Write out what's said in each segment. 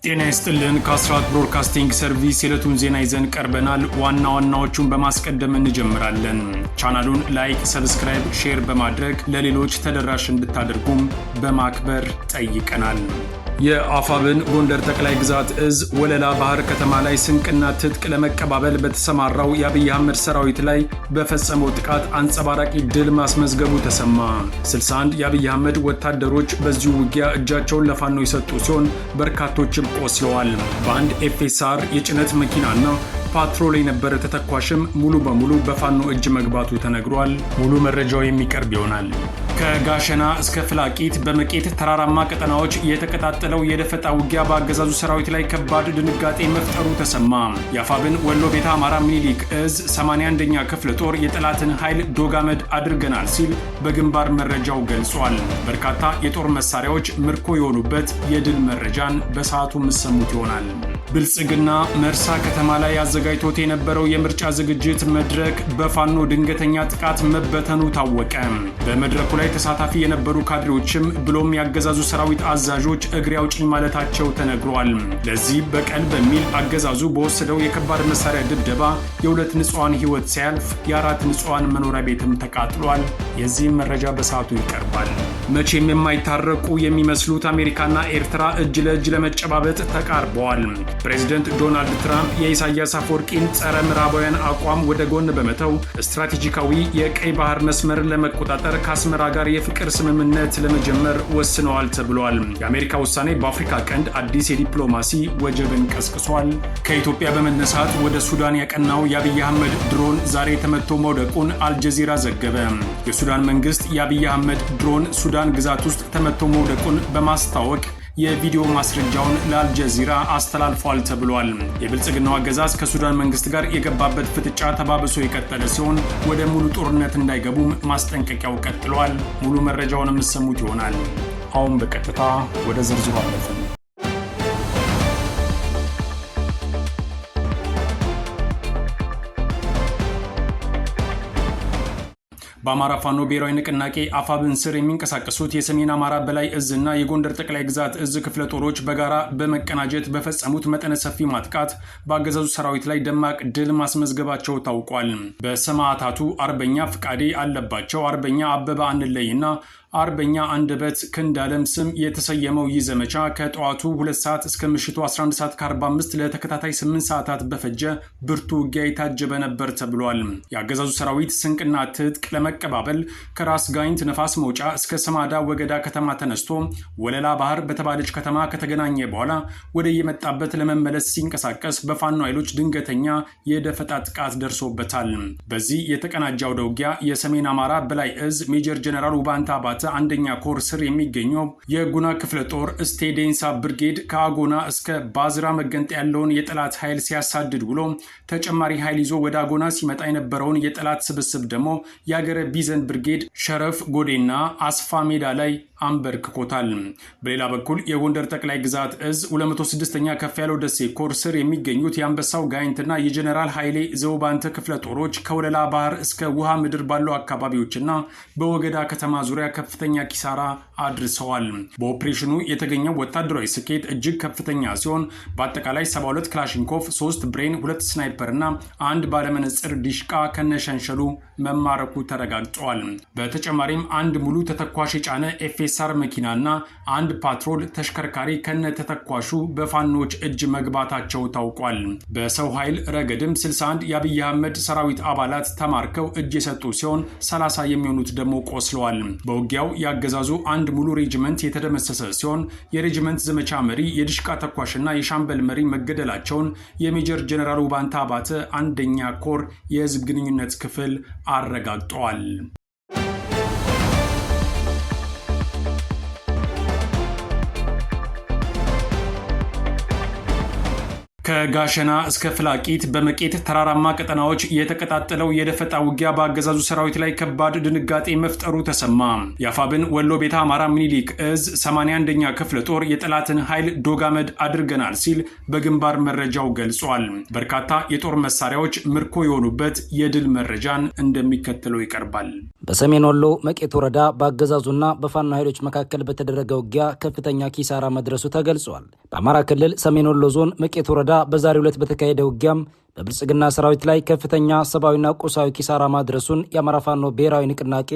ጤና ይስጥልን ከአስራት ብሮድካስቲንግ ሰርቪስ የዕለቱን ዜና ይዘን ቀርበናል። ዋና ዋናዎቹን በማስቀደም እንጀምራለን። ቻናሉን ላይክ፣ ሰብስክራይብ፣ ሼር በማድረግ ለሌሎች ተደራሽ እንድታደርጉም በማክበር ጠይቀናል። የአፋብን ጎንደር ጠቅላይ ግዛት እዝ ወለላ ባህር ከተማ ላይ ስንቅና ትጥቅ ለመቀባበል በተሰማራው የአብይ አህመድ ሰራዊት ላይ በፈጸመው ጥቃት አንጸባራቂ ድል ማስመዝገቡ ተሰማ። 61 የአብይ አህመድ ወታደሮች በዚሁ ውጊያ እጃቸውን ለፋኖ የሰጡ ሲሆን በርካቶችም ቆስለዋል። በአንድ ኤፍኤስአር የጭነት መኪናና ፓትሮል የነበረ ተተኳሽም ሙሉ በሙሉ በፋኖ እጅ መግባቱ ተነግሯል። ሙሉ መረጃው የሚቀርብ ይሆናል። ከጋሸና እስከ ፍላቂት በመቄት ተራራማ ቀጠናዎች የተቀጣጠለው የደፈጣ ውጊያ በአገዛዙ ሰራዊት ላይ ከባድ ድንጋጤ መፍጠሩ ተሰማ። የአፋብን ወሎ ቤተ አማራ ሚኒሊክ እዝ 81ኛ ክፍለ ጦር የጠላትን ኃይል ዶጋመድ አድርገናል ሲል በግንባር መረጃው ገልጿል። በርካታ የጦር መሳሪያዎች ምርኮ የሆኑበት የድል መረጃን በሰዓቱ የምትሰሙት ይሆናል። ብልጽግና መርሳ ከተማ ላይ አዘጋጅቶት የነበረው የምርጫ ዝግጅት መድረክ በፋኖ ድንገተኛ ጥቃት መበተኑ ታወቀ። በመድረኩ ላይ ተሳታፊ የነበሩ ካድሬዎችም ብሎም ያገዛዙ ሰራዊት አዛዦች እግሬ አውጪኝ ማለታቸው ተነግሯል። ለዚህ በቀል በሚል አገዛዙ በወሰደው የከባድ መሳሪያ ድብደባ የሁለት ንጹሃን ህይወት ሲያልፍ የአራት ንጹሃን መኖሪያ ቤትም ተቃጥሏል። የዚህም መረጃ በሰዓቱ ይቀርባል። መቼም የማይታረቁ የሚመስሉት አሜሪካና ኤርትራ እጅ ለእጅ ለመጨባበጥ ተቃርበዋል። ፕሬዚደንት ዶናልድ ትራምፕ የኢሳያስ አፈወርቂን ጸረ ምዕራባውያን አቋም ወደ ጎን በመተው ስትራቴጂካዊ የቀይ ባህር መስመርን ለመቆጣጠር ከአስመራ ጋር የፍቅር ስምምነት ለመጀመር ወስነዋል ተብሏል። የአሜሪካ ውሳኔ በአፍሪካ ቀንድ አዲስ የዲፕሎማሲ ወጀብን ቀስቅሷል። ከኢትዮጵያ በመነሳት ወደ ሱዳን ያቀናው የአብይ አህመድ ድሮን ዛሬ ተመቶ መውደቁን አልጀዚራ ዘገበ። የሱዳን መንግስት የአብይ አህመድ ድሮን ሱዳን ግዛት ውስጥ ተመቶ መውደቁን በማስታወቅ የቪዲዮ ማስረጃውን ለአልጀዚራ አስተላልፏል ተብሏል። የብልጽግናው አገዛዝ ከሱዳን መንግስት ጋር የገባበት ፍጥጫ ተባብሶ የቀጠለ ሲሆን ወደ ሙሉ ጦርነት እንዳይገቡም ማስጠንቀቂያው ቀጥሏል። ሙሉ መረጃውን የምትሰሙት ይሆናል። አሁን በቀጥታ ወደ ዝርዝሩ አለፍን። በአማራ ፋኖ ብሔራዊ ንቅናቄ አፋብን ስር የሚንቀሳቀሱት የሰሜን አማራ በላይ እዝ እና የጎንደር ጠቅላይ ግዛት እዝ ክፍለ ጦሮች በጋራ በመቀናጀት በፈጸሙት መጠነ ሰፊ ማጥቃት በአገዛዙ ሰራዊት ላይ ደማቅ ድል ማስመዝገባቸው ታውቋል። በሰማዕታቱ አርበኛ ፍቃዴ አለባቸው፣ አርበኛ አበባ አንለይና አርበኛ አንደበት ክንዳለም ስም የተሰየመው ይህ ዘመቻ ከጠዋቱ 2 ሰዓት እስከ ምሽቱ 11 ሰዓት ከ45 ለተከታታይ 8 ሰዓታት በፈጀ ብርቱ ውጊያ የታጀበ ነበር ተብሏል። የአገዛዙ ሰራዊት ስንቅና ትጥቅ ለመቀባበል ከራስ ጋይንት ነፋስ መውጫ እስከ ሰማዳ ወገዳ ከተማ ተነስቶ ወለላ ባህር በተባለች ከተማ ከተገናኘ በኋላ ወደ የመጣበት ለመመለስ ሲንቀሳቀስ በፋኖ ኃይሎች ድንገተኛ የደፈጣ ጥቃት ደርሶበታል። በዚህ የተቀናጀ አውደ ውጊያ የሰሜን አማራ በላይ እዝ ሜጀር ጀነራል ውባንታ አባተ አንደኛ ኮር ስር የሚገኘው የጉና ክፍለ ጦር ስቴዴንሳ ብርጌድ ከአጎና እስከ ባዝራ መገንጠያ ያለውን የጠላት ኃይል ሲያሳድድ ውሎ ተጨማሪ ኃይል ይዞ ወደ አጎና ሲመጣ የነበረውን የጠላት ስብስብ ደግሞ የአገረ ቢዘን ብርጌድ ሸረፍ ጎዴና አስፋ ሜዳ ላይ አንበርክኮታል። በሌላ በኩል የጎንደር ጠቅላይ ግዛት እዝ 206ኛ ከፍ ያለው ደሴ ኮር ስር የሚገኙት የአንበሳው ጋይንትና የጀነራል ኃይሌ ዘውባንተ ክፍለ ጦሮች ከወለላ ባህር እስከ ውሃ ምድር ባሉ አካባቢዎችና በወገዳ ከተማ ዙሪያ ከፍተኛ ኪሳራ አድርሰዋል። በኦፕሬሽኑ የተገኘው ወታደራዊ ስኬት እጅግ ከፍተኛ ሲሆን በአጠቃላይ 72 ክላሽንኮቭ፣ 3 ብሬን፣ 2 ስናይፐር እና 1 ባለመነጽር ዲሽቃ ከነሸንሸሉ መማረኩ ተረጋግጧል። በተጨማሪም አንድ ሙሉ ተተኳሽ የጫነ ኤፍኤስአር መኪናና 1 ፓትሮል ተሽከርካሪ ከነ ተተኳሹ በፋኖች እጅ መግባታቸው ታውቋል። በሰው ኃይል ረገድም 61 የአብይ አህመድ ሰራዊት አባላት ተማርከው እጅ የሰጡ ሲሆን 30 የሚሆኑት ደግሞ ቆስለዋል። በውጊያው ያገዛዙ አንድ ሙሉ ሬጅመንት የተደመሰሰ ሲሆን የሬጅመንት ዘመቻ መሪ፣ የድሽቃ ተኳሽና የሻምበል መሪ መገደላቸውን የሜጀር ጀነራል ውባንታ አባተ አንደኛ ኮር የህዝብ ግንኙነት ክፍል አረጋግጠዋል። ከጋሸና እስከ ፍላቂት በመቄት ተራራማ ቀጠናዎች የተቀጣጠለው የደፈጣ ውጊያ በአገዛዙ ሰራዊት ላይ ከባድ ድንጋጤ መፍጠሩ ተሰማ። የአፋብን ወሎ ቤተ አማራ ሚኒሊክ እዝ 81ኛ ክፍለ ጦር የጠላትን ኃይል ዶጋመድ አድርገናል ሲል በግንባር መረጃው ገልጿል። በርካታ የጦር መሳሪያዎች ምርኮ የሆኑበት የድል መረጃን እንደሚከተለው ይቀርባል። በሰሜን ወሎ መቄት ወረዳ በአገዛዙና በፋኖ ኃይሎች መካከል በተደረገ ውጊያ ከፍተኛ ኪሳራ መድረሱ ተገልጿል። በአማራ ክልል ሰሜን ወሎ ዞን መቄት ወረዳ በዛሬው ዕለት በተካሄደ ውጊያም በብልጽግና ሰራዊት ላይ ከፍተኛ ሰብአዊና ቁሳዊ ኪሳራ ማድረሱን የአማራ ፋኖ ብሔራዊ ንቅናቄ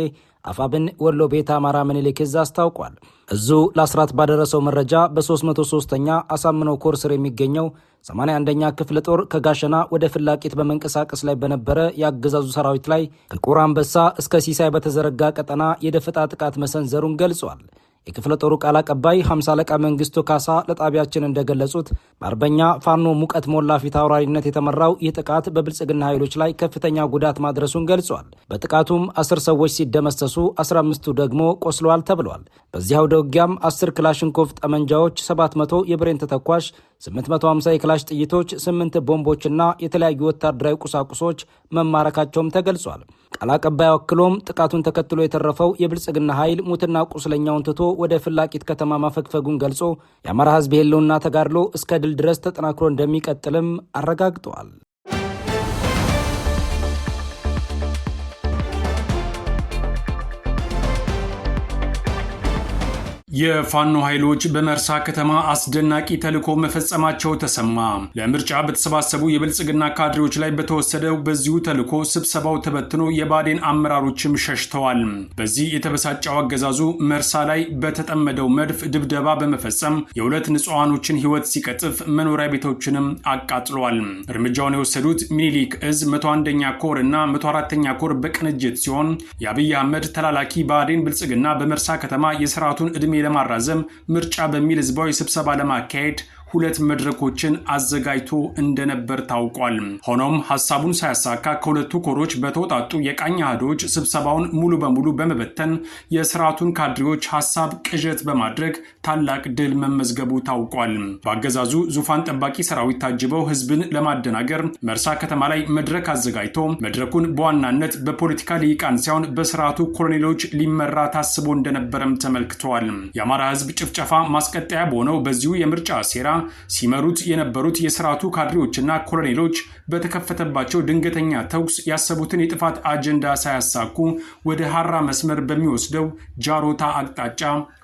አፋብን ወሎ ቤት አማራ ምኒልክ ዕዝ አስታውቋል። እዙ ለአስራት ባደረሰው መረጃ በ303ኛ አሳምነው ኮር ስር የሚገኘው 81ኛ ክፍለ ጦር ከጋሸና ወደ ፍላቂት በመንቀሳቀስ ላይ በነበረ የአገዛዙ ሰራዊት ላይ ከቁራ አንበሳ እስከ ሲሳይ በተዘረጋ ቀጠና የደፈጣ ጥቃት መሰንዘሩን ገልጿል። የክፍለ ጦሩ ቃል አቀባይ 50 አለቃ መንግስቱ ካሳ ለጣቢያችን እንደገለጹት በአርበኛ ፋኖ ሙቀት ሞላ ፊት አውራሪነት የተመራው ይህ ጥቃት በብልጽግና ኃይሎች ላይ ከፍተኛ ጉዳት ማድረሱን ገልጿል። በጥቃቱም 10 ሰዎች ሲደመሰሱ 15ቱ ደግሞ ቆስለዋል ተብሏል። በዚህ አውደ ውጊያም 10 ክላሽንኮቭ ጠመንጃዎች፣ 700 የብሬን ተተኳሽ፣ 850 የክላሽ ጥይቶች፣ 8 ቦምቦችና የተለያዩ ወታደራዊ ቁሳቁሶች መማረካቸውም ተገልጿል። ቃል አቀባዩ አክሎም ጥቃቱን ተከትሎ የተረፈው የብልጽግና ኃይል ሙትና ቁስለኛውን ትቶ ወደ ፍላቂት ከተማ ማፈግፈጉን ገልጾ የአማራ ሕዝብ የህልውና ተጋድሎ እስከ ድል ድረስ ተጠናክሮ እንደሚቀጥልም አረጋግጠዋል። የፋኖ ኃይሎች በመርሳ ከተማ አስደናቂ ተልዕኮ መፈጸማቸው ተሰማ። ለምርጫ በተሰባሰቡ የብልጽግና ካድሬዎች ላይ በተወሰደው በዚሁ ተልዕኮ ስብሰባው ተበትኖ የባዴን አመራሮችም ሸሽተዋል። በዚህ የተበሳጨው አገዛዙ መርሳ ላይ በተጠመደው መድፍ ድብደባ በመፈጸም የሁለት ንጹሐኖችን ሕይወት ሲቀጥፍ መኖሪያ ቤቶችንም አቃጥሏል። እርምጃውን የወሰዱት ሚኒሊክ ዕዝ 101ኛ ኮር እና 104ኛ ኮር በቅንጅት ሲሆን የአብይ አህመድ ተላላኪ ባዴን ብልጽግና በመርሳ ከተማ የስርዓቱን ዕድሜ ለማራዘም ምርጫ በሚል ህዝባዊ ስብሰባ ለማካሄድ 2 መድረኮችን አዘጋጅቶ እንደነበር ታውቋል። ሆኖም ሐሳቡን ሳያሳካ ከሁለቱ ኮሮች በተወጣጡ የቃኝ አህዶች ስብሰባውን ሙሉ በሙሉ በመበተን የስርዓቱን ካድሬዎች ሐሳብ ቅዠት በማድረግ ታላቅ ድል መመዝገቡ ታውቋል። በአገዛዙ ዙፋን ጠባቂ ሰራዊት ታጅበው ህዝብን ለማደናገር መርሳ ከተማ ላይ መድረክ አዘጋጅቶ መድረኩን በዋናነት በፖለቲካ ሊቃን ሳይሆን በስርዓቱ ኮሎኔሎች ሊመራ ታስቦ እንደነበረም ተመልክተዋል። የአማራ ህዝብ ጭፍጨፋ ማስቀጠያ በሆነው በዚሁ የምርጫ ሴራ ሲመሩት የነበሩት የስርዓቱ ካድሬዎችና ኮሎኔሎች በተከፈተባቸው ድንገተኛ ተኩስ ያሰቡትን የጥፋት አጀንዳ ሳያሳኩ ወደ ሐራ መስመር በሚወስደው ጃሮታ አቅጣጫ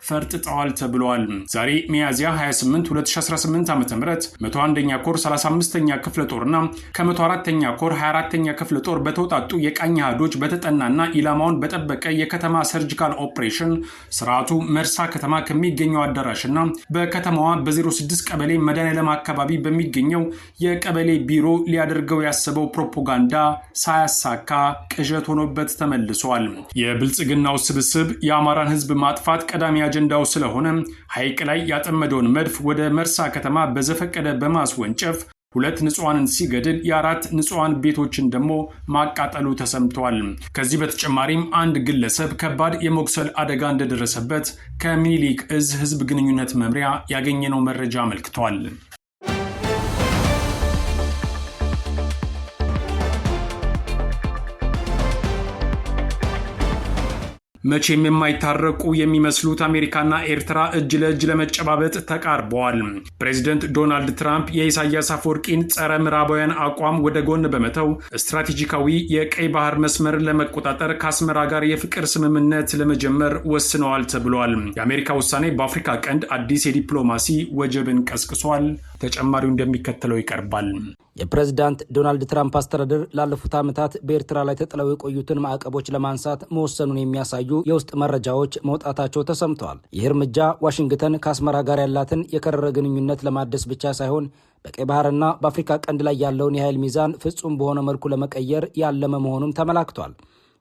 ፈርጥጠዋል ተብሏል። ዛሬ ሚያዝያ 28 2018 ዓ.ም 101ኛ ኮር 35ኛ ክፍለ ጦርና ከ104ኛ ኮር 24ኛ ክፍለ ጦር በተወጣጡ የቃኝ አህዶች በተጠናና ኢላማውን በጠበቀ የከተማ ሰርጂካል ኦፕሬሽን ስርዓቱ መርሳ ከተማ ከሚገኘው አዳራሽና በከተማዋ በ06 ቀበሌ መድኃኔዓለም አካባቢ በሚገኘው የቀበሌ ቢሮ ሊያደርገው ያሰበው ፕሮፓጋንዳ ሳያሳካ ቅዠት ሆኖበት ተመልሷል። የብልጽግናው ስብስብ የአማራን ህዝብ ማጥፋት ቀዳሚ አጀንዳው ስለሆነ ሐይቅ ላይ ያጠመደውን መድፍ ወደ መርሳ ከተማ በዘፈቀደ በማስወንጨፍ 2 ንጹሐንን ሲገድል የ4 ንጹሐን ቤቶችን ደግሞ ማቃጠሉ ተሰምቷል። ከዚህ በተጨማሪም አንድ ግለሰብ ከባድ የመቁሰል አደጋ እንደደረሰበት ከሚኒሊክ ዕዝ ህዝብ ግንኙነት መምሪያ ያገኘነው መረጃ አመልክቷል። መቼም የማይታረቁ የሚመስሉት አሜሪካና ኤርትራ እጅ ለእጅ ለመጨባበጥ ተቃርበዋል። ፕሬዚደንት ዶናልድ ትራምፕ የኢሳያስ አፈወርቂን ጸረ ምዕራባውያን አቋም ወደ ጎን በመተው ስትራቴጂካዊ የቀይ ባህር መስመርን ለመቆጣጠር ከአስመራ ጋር የፍቅር ስምምነት ለመጀመር ወስነዋል ተብሏል። የአሜሪካ ውሳኔ በአፍሪካ ቀንድ አዲስ የዲፕሎማሲ ወጀብን ቀስቅሷል። ተጨማሪው እንደሚከተለው ይቀርባል። የፕሬዝዳንት ዶናልድ ትራምፕ አስተዳደር ላለፉት ዓመታት በኤርትራ ላይ ተጥለው የቆዩትን ማዕቀቦች ለማንሳት መወሰኑን የሚያሳዩ የውስጥ መረጃዎች መውጣታቸው ተሰምተዋል። ይህ እርምጃ ዋሽንግተን ከአስመራ ጋር ያላትን የከረረ ግንኙነት ለማደስ ብቻ ሳይሆን በቀይ ባህርና በአፍሪካ ቀንድ ላይ ያለውን የኃይል ሚዛን ፍጹም በሆነ መልኩ ለመቀየር ያለመ መሆኑም ተመላክቷል።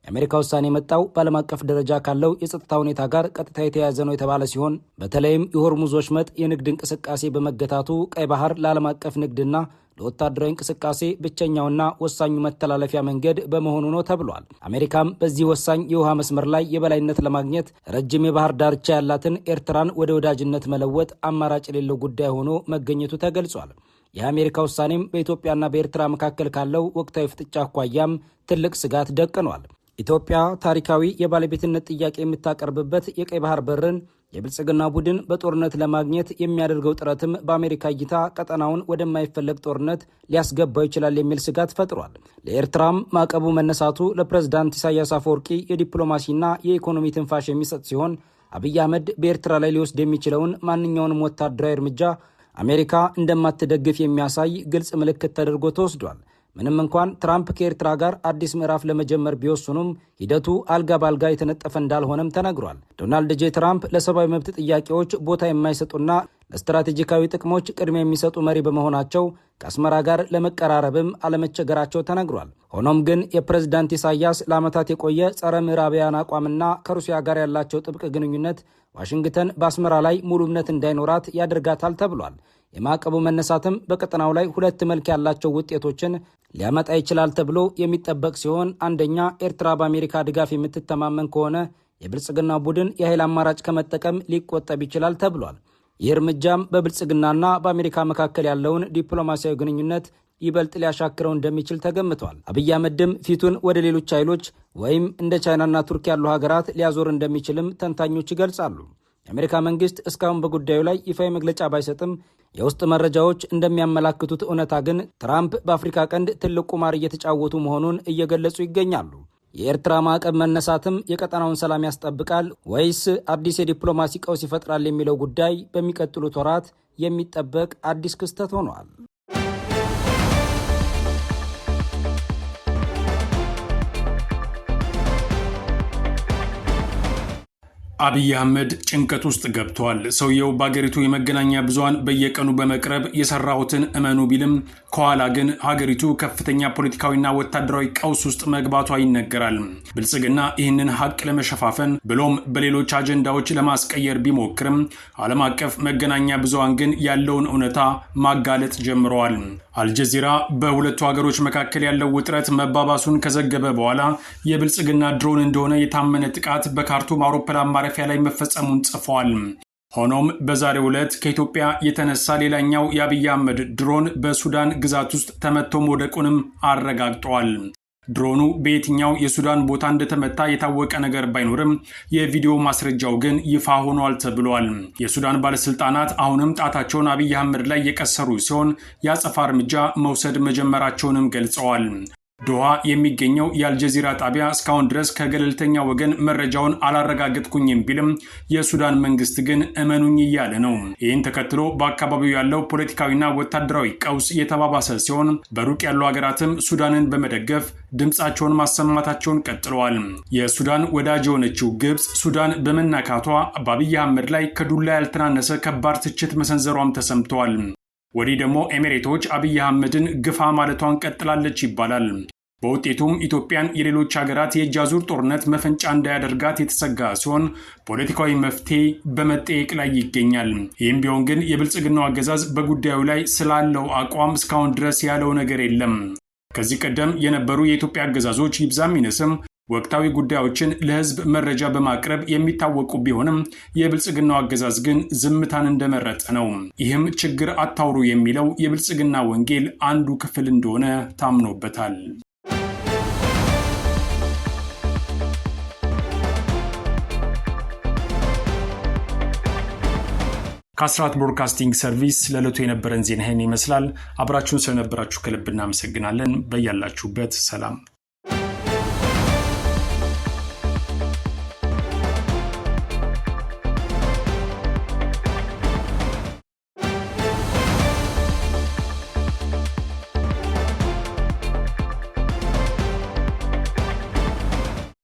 የአሜሪካ ውሳኔ የመጣው በዓለም አቀፍ ደረጃ ካለው የጸጥታ ሁኔታ ጋር ቀጥታ የተያያዘ ነው የተባለ ሲሆን በተለይም የሆርሙዝ ወሽመጥ የንግድ እንቅስቃሴ በመገታቱ ቀይ ባህር ለዓለም አቀፍ ንግድና ለወታደራዊ እንቅስቃሴ ብቸኛውና ወሳኙ መተላለፊያ መንገድ በመሆኑ ነው ተብሏል። አሜሪካም በዚህ ወሳኝ የውሃ መስመር ላይ የበላይነት ለማግኘት ረጅም የባህር ዳርቻ ያላትን ኤርትራን ወደ ወዳጅነት መለወጥ አማራጭ የሌለው ጉዳይ ሆኖ መገኘቱ ተገልጿል። የአሜሪካ ውሳኔም በኢትዮጵያና በኤርትራ መካከል ካለው ወቅታዊ ፍጥጫ አኳያም ትልቅ ስጋት ደቅኗል። ኢትዮጵያ ታሪካዊ የባለቤትነት ጥያቄ የምታቀርብበት የቀይ ባህር በርን የብልጽግና ቡድን በጦርነት ለማግኘት የሚያደርገው ጥረትም በአሜሪካ እይታ ቀጠናውን ወደማይፈለግ ጦርነት ሊያስገባው ይችላል የሚል ስጋት ፈጥሯል። ለኤርትራም ማዕቀቡ መነሳቱ ለፕሬዝዳንት ኢሳያስ አፈወርቂ የዲፕሎማሲና የኢኮኖሚ ትንፋሽ የሚሰጥ ሲሆን አብይ አህመድ በኤርትራ ላይ ሊወስድ የሚችለውን ማንኛውንም ወታደራዊ እርምጃ አሜሪካ እንደማትደግፍ የሚያሳይ ግልጽ ምልክት ተደርጎ ተወስዷል። ምንም እንኳን ትራምፕ ከኤርትራ ጋር አዲስ ምዕራፍ ለመጀመር ቢወስኑም ሂደቱ አልጋ ባልጋ የተነጠፈ እንዳልሆነም ተነግሯል። ዶናልድ ጄ ትራምፕ ለሰብአዊ መብት ጥያቄዎች ቦታ የማይሰጡና ለስትራቴጂካዊ ጥቅሞች ቅድሚያ የሚሰጡ መሪ በመሆናቸው ከአስመራ ጋር ለመቀራረብም አለመቸገራቸው ተነግሯል። ሆኖም ግን የፕሬዝዳንት ኢሳያስ ለዓመታት የቆየ ጸረ ምዕራባውያን አቋምና ከሩሲያ ጋር ያላቸው ጥብቅ ግንኙነት ዋሽንግተን በአስመራ ላይ ሙሉ እምነት እንዳይኖራት ያደርጋታል ተብሏል። የማዕቀቡ መነሳትም በቀጠናው ላይ ሁለት መልክ ያላቸው ውጤቶችን ሊያመጣ ይችላል ተብሎ የሚጠበቅ ሲሆን አንደኛ ኤርትራ በአሜሪካ ድጋፍ የምትተማመን ከሆነ የብልጽግና ቡድን የኃይል አማራጭ ከመጠቀም ሊቆጠብ ይችላል ተብሏል። ይህ እርምጃም በብልጽግናና በአሜሪካ መካከል ያለውን ዲፕሎማሲያዊ ግንኙነት ይበልጥ ሊያሻክረው እንደሚችል ተገምቷል። አብይ አህመድም ፊቱን ወደ ሌሎች ኃይሎች ወይም እንደ ቻይናና ቱርክ ያሉ ሀገራት ሊያዞር እንደሚችልም ተንታኞች ይገልጻሉ። የአሜሪካ መንግስት እስካሁን በጉዳዩ ላይ ይፋዊ መግለጫ ባይሰጥም የውስጥ መረጃዎች እንደሚያመላክቱት እውነታ ግን ትራምፕ በአፍሪካ ቀንድ ትልቅ ቁማር እየተጫወቱ መሆኑን እየገለጹ ይገኛሉ። የኤርትራ ማዕቀብ መነሳትም የቀጠናውን ሰላም ያስጠብቃል ወይስ አዲስ የዲፕሎማሲ ቀውስ ይፈጥራል የሚለው ጉዳይ በሚቀጥሉት ወራት የሚጠበቅ አዲስ ክስተት ሆኗል። አብይ አህመድ ጭንቀት ውስጥ ገብቷል። ሰውየው በሀገሪቱ የመገናኛ ብዙሃን በየቀኑ በመቅረብ የሰራሁትን እመኑ ቢልም ከኋላ ግን ሀገሪቱ ከፍተኛ ፖለቲካዊና ወታደራዊ ቀውስ ውስጥ መግባቷ ይነገራል። ብልጽግና ይህንን ሀቅ ለመሸፋፈን ብሎም በሌሎች አጀንዳዎች ለማስቀየር ቢሞክርም ዓለም አቀፍ መገናኛ ብዙሃን ግን ያለውን እውነታ ማጋለጥ ጀምረዋል። አልጀዚራ በሁለቱ ሀገሮች መካከል ያለው ውጥረት መባባሱን ከዘገበ በኋላ የብልጽግና ድሮን እንደሆነ የታመነ ጥቃት በካርቱም አውሮፕላን ማረፊያ ላይ መፈጸሙን ጽፏል። ሆኖም በዛሬው ዕለት ከኢትዮጵያ የተነሳ ሌላኛው የአብይ አህመድ ድሮን በሱዳን ግዛት ውስጥ ተመቶ መውደቁንም አረጋግጧል። ድሮኑ በየትኛው የሱዳን ቦታ እንደተመታ የታወቀ ነገር ባይኖርም የቪዲዮ ማስረጃው ግን ይፋ ሆኗል ተብሏል። የሱዳን ባለስልጣናት አሁንም ጣታቸውን አብይ አህመድ ላይ የቀሰሩ ሲሆን የአጸፋ እርምጃ መውሰድ መጀመራቸውንም ገልጸዋል። ዶሃ የሚገኘው የአልጀዚራ ጣቢያ እስካሁን ድረስ ከገለልተኛ ወገን መረጃውን አላረጋገጥኩኝም ቢልም የሱዳን መንግስት ግን እመኑኝ እያለ ነው። ይህን ተከትሎ በአካባቢው ያለው ፖለቲካዊና ወታደራዊ ቀውስ የተባባሰ ሲሆን በሩቅ ያሉ ሀገራትም ሱዳንን በመደገፍ ድምፃቸውን ማሰማታቸውን ቀጥለዋል። የሱዳን ወዳጅ የሆነችው ግብፅ ሱዳን በመናካቷ በአብይ አህመድ ላይ ከዱላ ያልተናነሰ ከባድ ትችት መሰንዘሯም ተሰምተዋል። ወዲህ ደግሞ ኤሚሬቶች አብይ አህመድን ግፋ ማለቷን ቀጥላለች ይባላል። በውጤቱም ኢትዮጵያን የሌሎች ሀገራት የእጅ አዙር ጦርነት መፈንጫ እንዳያደርጋት የተሰጋ ሲሆን ፖለቲካዊ መፍትሄ በመጠየቅ ላይ ይገኛል። ይህም ቢሆን ግን የብልጽግናው አገዛዝ በጉዳዩ ላይ ስላለው አቋም እስካሁን ድረስ ያለው ነገር የለም። ከዚህ ቀደም የነበሩ የኢትዮጵያ አገዛዞች ይብዛም ይነስም ወቅታዊ ጉዳዮችን ለህዝብ መረጃ በማቅረብ የሚታወቁ ቢሆንም የብልጽግናው አገዛዝ ግን ዝምታን እንደመረጠ ነው። ይህም ችግር አታውሩ የሚለው የብልጽግና ወንጌል አንዱ ክፍል እንደሆነ ታምኖበታል። ከአስራት ብሮድካስቲንግ ሰርቪስ ለዕለቱ የነበረን ዜና ይህን ይመስላል። አብራችሁን ስለነበራችሁ ከልብ እናመሰግናለን። በያላችሁበት ሰላም